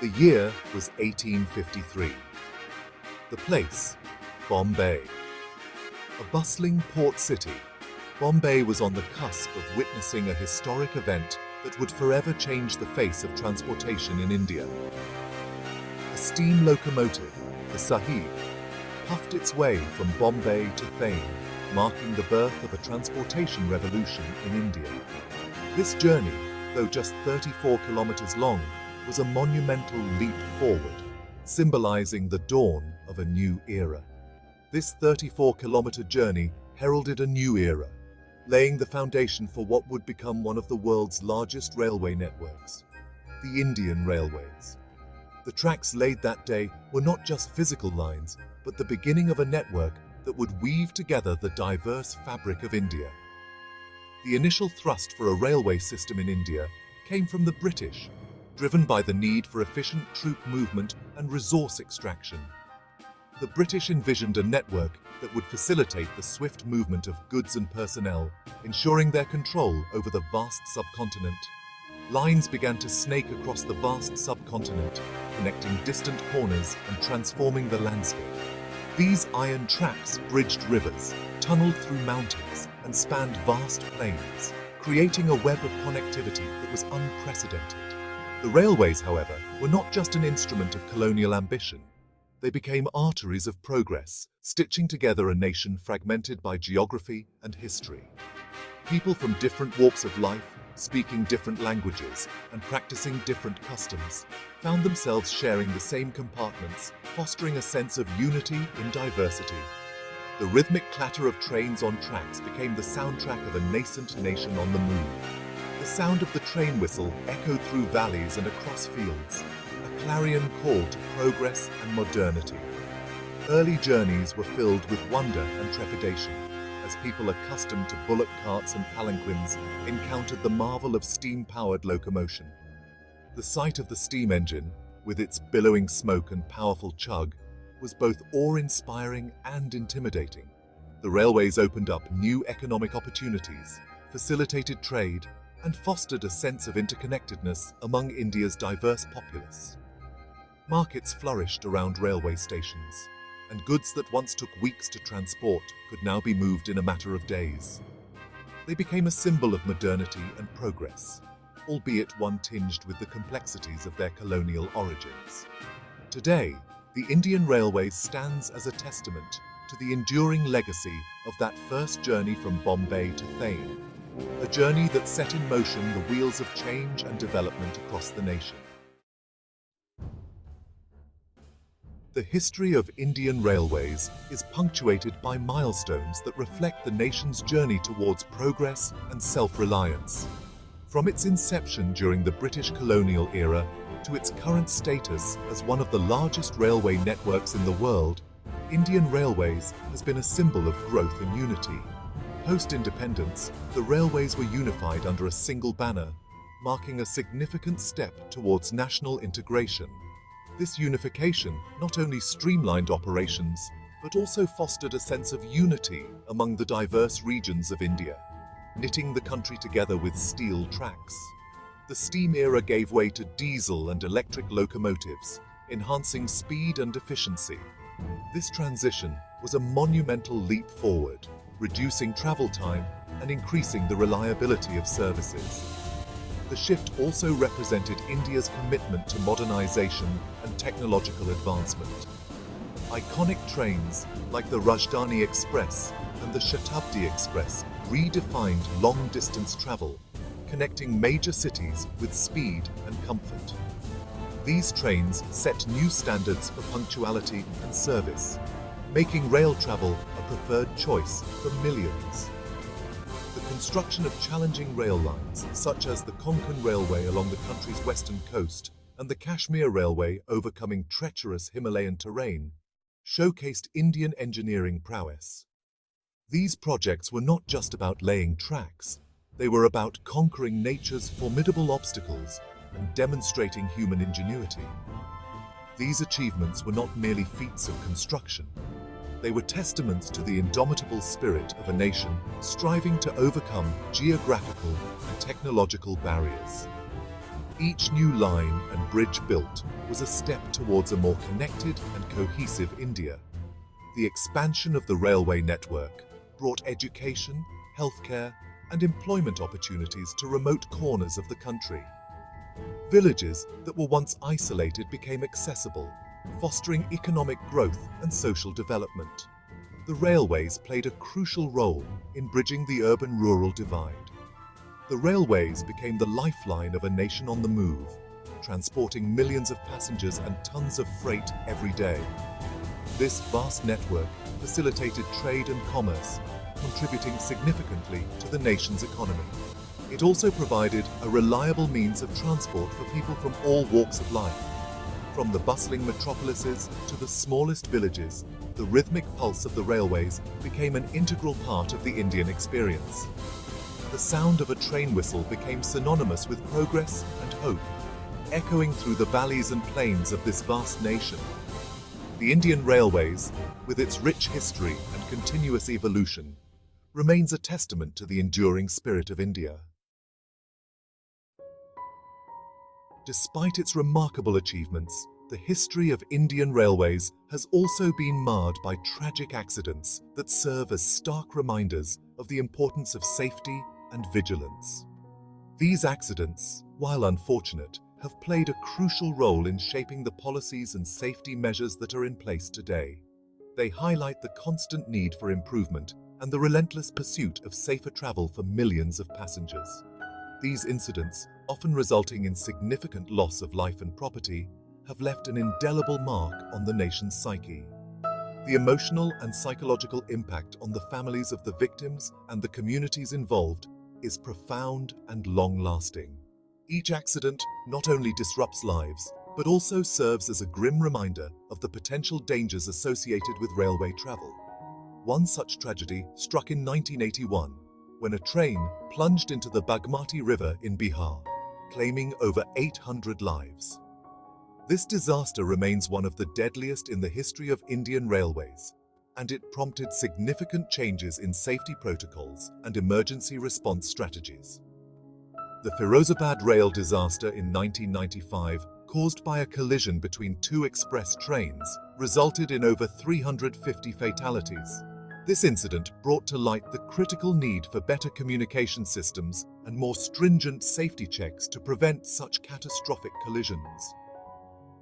The year was 1853. The place, Bombay. A bustling port city, Bombay was on the cusp of witnessing a historic event that would forever change the face of transportation in India. A steam locomotive, the Sahib, puffed its way from Bombay to Thane, marking the birth of a transportation revolution in India. This journey, though just 34 kilometers long, was a monumental leap forward, symbolizing the dawn of a new era. This 34-kilometer journey heralded a new era, laying the foundation for what would become one of the world's largest railway networks, the Indian Railways. The tracks laid that day were not just physical lines, but the beginning of a network that would weave together the diverse fabric of India. The initial thrust for a railway system in India came from the British, driven by the need for efficient troop movement and resource extraction. The British envisioned a network that would facilitate the swift movement of goods and personnel, ensuring their control over the vast subcontinent. Lines began to snake across the vast subcontinent, connecting distant corners and transforming the landscape. These iron tracks bridged rivers, tunneled through mountains, and spanned vast plains, creating a web of connectivity that was unprecedented. The railways, however, were not just an instrument of colonial ambition. They became arteries of progress, stitching together a nation fragmented by geography and history. People from different walks of life, speaking different languages, and practicing different customs, found themselves sharing the same compartments, fostering a sense of unity in diversity. The rhythmic clatter of trains on tracks became the soundtrack of a nascent nation on the move. The sound of the train whistle echoed through valleys and across fields, a clarion call to progress and modernity. Early journeys were filled with wonder and trepidation, as people accustomed to bullock carts and palanquins encountered the marvel of steam-powered locomotion. The sight of the steam engine, with its billowing smoke and powerful chug, was both awe-inspiring and intimidating. The railways opened up new economic opportunities, facilitated trade, and fostered a sense of interconnectedness among India's diverse populace. Markets flourished around railway stations, and goods that once took weeks to transport could now be moved in a matter of days. They became a symbol of modernity and progress, albeit one tinged with the complexities of their colonial origins. Today, the Indian Railways stands as a testament to the enduring legacy of that first journey from Bombay to Thane, a journey that set in motion the wheels of change and development across the nation. The history of Indian Railways is punctuated by milestones that reflect the nation's journey towards progress and self-reliance. From its inception during the British colonial era to its current status as one of the largest railway networks in the world, Indian Railways has been a symbol of growth and unity. Post-independence, the railways were unified under a single banner, marking a significant step towards national integration. This unification not only streamlined operations, but also fostered a sense of unity among the diverse regions of India, knitting the country together with steel tracks. The steam era gave way to diesel and electric locomotives, enhancing speed and efficiency. This transition was a monumental leap forward, reducing travel time and increasing the reliability of services. The shift also represented India's commitment to modernization and technological advancement. Iconic trains like the Rajdhani Express and the Shatabdi Express redefined long-distance travel, connecting major cities with speed and comfort. These trains set new standards for punctuality and service, making rail travel a preferred choice for millions. The construction of challenging rail lines, such as the Konkan Railway along the country's western coast and the Kashmir Railway overcoming treacherous Himalayan terrain, showcased Indian engineering prowess. These projects were not just about laying tracks, they were about conquering nature's formidable obstacles and demonstrating human ingenuity. These achievements were not merely feats of construction. They were testaments to the indomitable spirit of a nation striving to overcome geographical and technological barriers. Each new line and bridge built was a step towards a more connected and cohesive India. The expansion of the railway network brought education, healthcare, and employment opportunities to remote corners of the country. Villages that were once isolated became accessible, fostering economic growth and social development. The railways played a crucial role in bridging the urban-rural divide. The railways became the lifeline of a nation on the move, transporting millions of passengers and tons of freight every day. This vast network facilitated trade and commerce, contributing significantly to the nation's economy. It also provided a reliable means of transport for people from all walks of life. From the bustling metropolises to the smallest villages, the rhythmic pulse of the railways became an integral part of the Indian experience. The sound of a train whistle became synonymous with progress and hope, echoing through the valleys and plains of this vast nation. The Indian Railways, with its rich history and continuous evolution, remains a testament to the enduring spirit of India. Despite its remarkable achievements, the history of Indian railways has also been marred by tragic accidents that serve as stark reminders of the importance of safety and vigilance. These accidents, while unfortunate, have played a crucial role in shaping the policies and safety measures that are in place today. They highlight the constant need for improvement and the relentless pursuit of safer travel for millions of passengers. These incidents, often resulting in significant loss of life and property, have left an indelible mark on the nation's psyche. The emotional and psychological impact on the families of the victims and the communities involved is profound and long-lasting. Each accident not only disrupts lives, but also serves as a grim reminder of the potential dangers associated with railway travel. One such tragedy struck in 1981, when a train plunged into the Bagmati River in Bihar, claiming over 800 lives. This disaster remains one of the deadliest in the history of Indian railways, and it prompted significant changes in safety protocols and emergency response strategies. The Firozabad rail disaster in 1995, caused by a collision between two express trains, resulted in over 350 fatalities. This incident brought to light the critical need for better communication systems and more stringent safety checks to prevent such catastrophic collisions.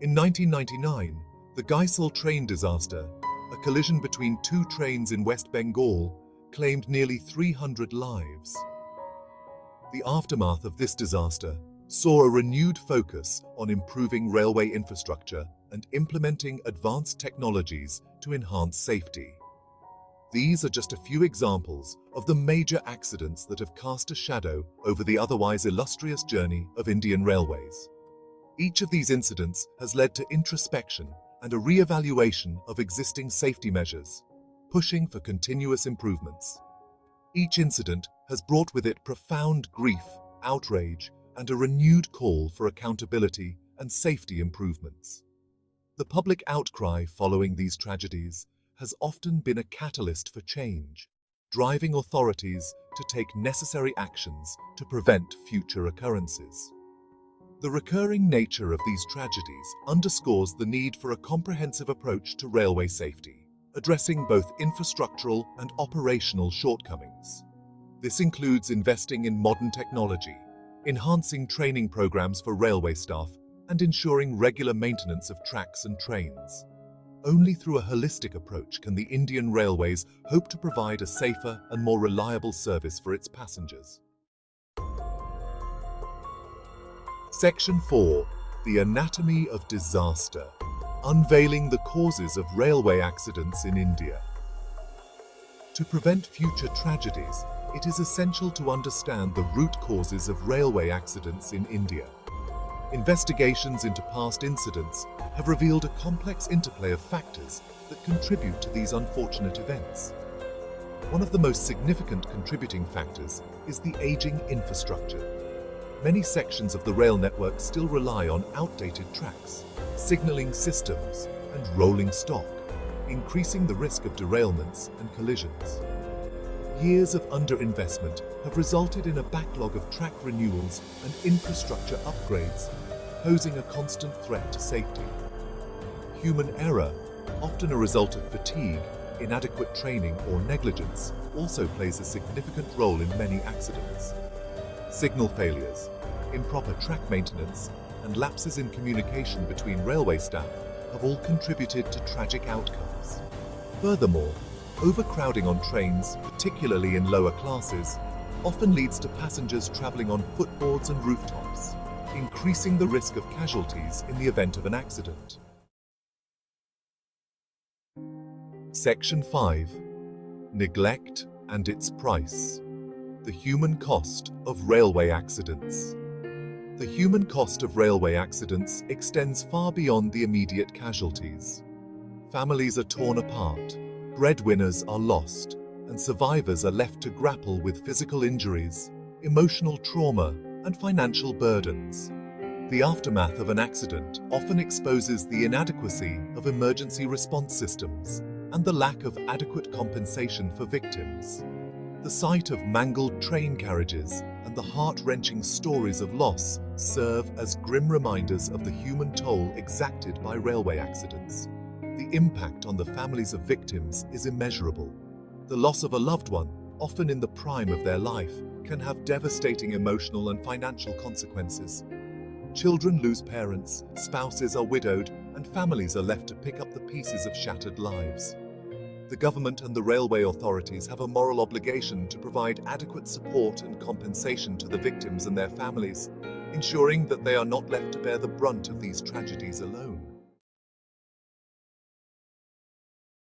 In 1999, the Gaisal train disaster, a collision between two trains in West Bengal, claimed nearly 300 lives. The aftermath of this disaster saw a renewed focus on improving railway infrastructure and implementing advanced technologies to enhance safety. These are just a few examples of the major accidents that have cast a shadow over the otherwise illustrious journey of Indian railways. Each of these incidents has led to introspection and a re-evaluation of existing safety measures, pushing for continuous improvements. Each incident has brought with it profound grief, outrage, and a renewed call for accountability and safety improvements. The public outcry following these tragedies has often been a catalyst for change, driving authorities to take necessary actions to prevent future occurrences. The recurring nature of these tragedies underscores the need for a comprehensive approach to railway safety, addressing both infrastructural and operational shortcomings. This includes investing in modern technology, enhancing training programs for railway staff, and ensuring regular maintenance of tracks and trains. Only through a holistic approach can the Indian Railways hope to provide a safer and more reliable service for its passengers. Section 4. The Anatomy of Disaster. Unveiling the causes of railway accidents in India. To prevent future tragedies, it is essential to understand the root causes of railway accidents in India. Investigations into past incidents have revealed a complex interplay of factors that contribute to these unfortunate events. One of the most significant contributing factors is the aging infrastructure. Many sections of the rail network still rely on outdated tracks, signaling systems, and rolling stock, increasing the risk of derailments and collisions. Years of underinvestment have resulted in a backlog of track renewals and infrastructure upgrades, posing a constant threat to safety. Human error, often a result of fatigue, inadequate training, or negligence, also plays a significant role in many accidents. Signal failures, improper track maintenance, and lapses in communication between railway staff have all contributed to tragic outcomes. Furthermore, overcrowding on trains, particularly in lower classes, often leads to passengers traveling on footboards and rooftops, increasing the risk of casualties in the event of an accident. Section 5. Neglect and its price. The human cost of railway accidents. The human cost of railway accidents extends far beyond the immediate casualties. Families are torn apart, breadwinners are lost, and survivors are left to grapple with physical injuries, emotional trauma, and financial burdens. The aftermath of an accident often exposes the inadequacy of emergency response systems and the lack of adequate compensation for victims. The sight of mangled train carriages and the heart-wrenching stories of loss serve as grim reminders of the human toll exacted by railway accidents. The impact on the families of victims is immeasurable. The loss of a loved one, often in the prime of their life, can have devastating emotional and financial consequences. Children lose parents, spouses are widowed, and families are left to pick up the pieces of shattered lives. The government and the railway authorities have a moral obligation to provide adequate support and compensation to the victims and their families, ensuring that they are not left to bear the brunt of these tragedies alone.